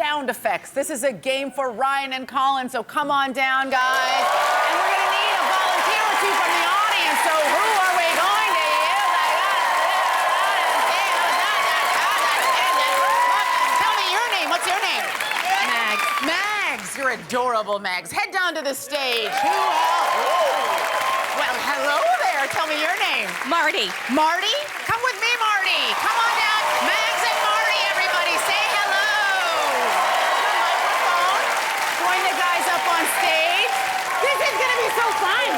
sound effects. This is a game for Ryan and Colin, so come on down, guys. And we're gonna need a volunteer or two from the audience, so who are we going to use? Tell me your name. What's your name? Mags. Mags, you're adorable, Mags. Head down to the stage. Who else? Well, hello there. Tell me your name. Marty. Marty? Come with me, Marty. Come on down. Mags and Marty, everybody, say hello. Microphone. Join the guys up on stage. This is gonna be so fun.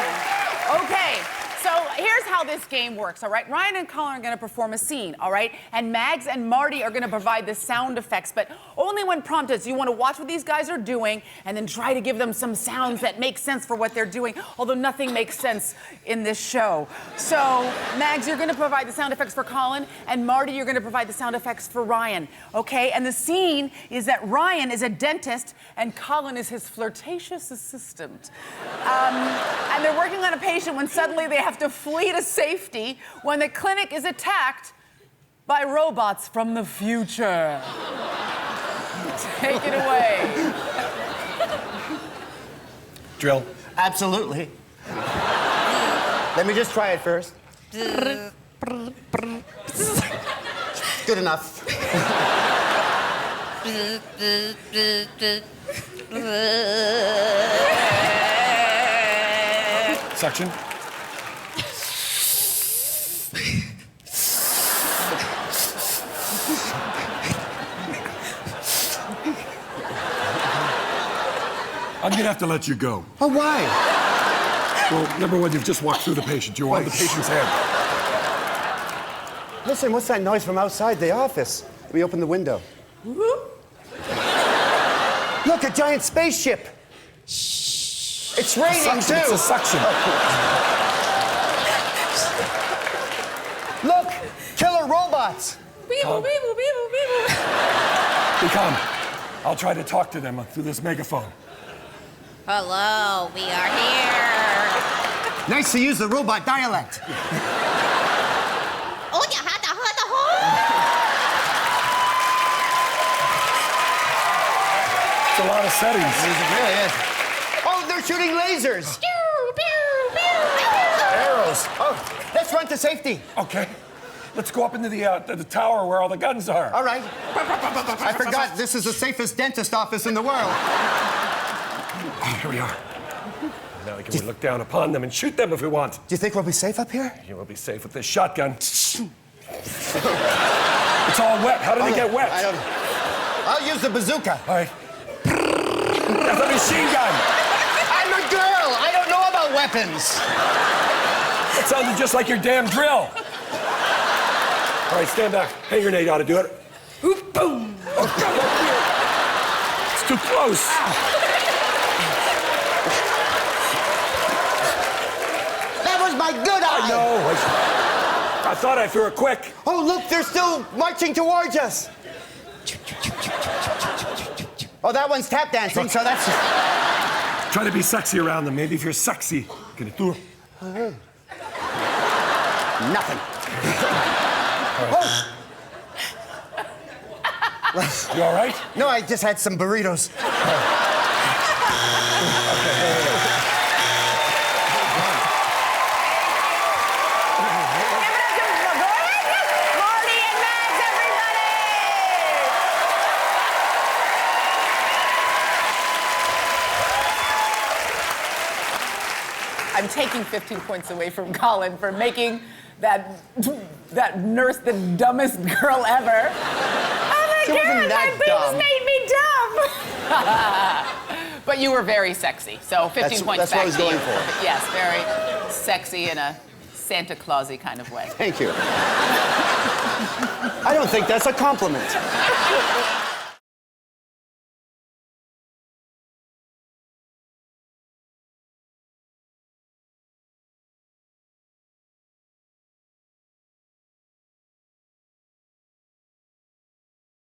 Okay, so here's how this game works, all right? Ryan and Colin are gonna perform a scene, all right? And Mags and Marty are gonna provide the sound effects, but only when prompted. So you wanna watch what these guys are doing and then try to give them some sounds that make sense for what they're doing, although nothing makes sense in this show. So, Mags, you're gonna provide the sound effects for Colin, and Marty, you're gonna provide the sound effects for Ryan, okay? And the scene is that Ryan is a dentist and Colin is his flirtatious assistant. And they're working on a patient when suddenly they have to flee to safety when the clinic is attacked by robots from the future. Take it away. Drill. Absolutely. Let me just try it first. Good enough. Suction. I'm gonna have to let you go. Oh, why? Well, number one, you've just walked through the patient. You're on the patient's head. Listen, what's that noise from outside the office? Let me open the window. Look, a giant spaceship. It's raining, Suction, too. it's a suction. Look, killer robots. Be calm. I'll try to talk to them through this megaphone. Hello, we are here. Nice to use the robot dialect. Oh, you had to hurt the hole. It's a lot of settings. It really is. Oh, they're shooting lasers. Arrows. Oh, let's run to safety. Okay. Let's go up into the tower where all the guns are. All right. I forgot this is the safest dentist office in the world. Oh, here we are. Now we can look down upon them and shoot them if we want. Do you think we'll be safe up here? You will be safe with this shotgun. It's all wet. How did it get wet? I don't. I'll use the bazooka. All right. That's a machine gun. I'm a girl. I don't know about weapons. It sounded just like your damn drill. All right, stand back. Hand grenade ought to do it. Oop, boom. Oh, God, it's too close. That was my good eye. No, I thought I threw it quick. Oh, look, they're still marching towards us. Oh, that one's tap dancing, so that's... Try to be sexy around them. Maybe if you're sexy, can you do it? Nothing. Oh. You all right? No, I just had some burritos. Marty and Mags, everybody! I'm taking 15 points away from Colin for making that nurse the dumbest girl ever. Oh my She wasn't God, that my dumb. boobs made me dumb. But you were very sexy, so 15 points that's back what I was to you. going for. Yes, very sexy in a Santa Clausy kind of way. Thank you. I don't think that's a compliment.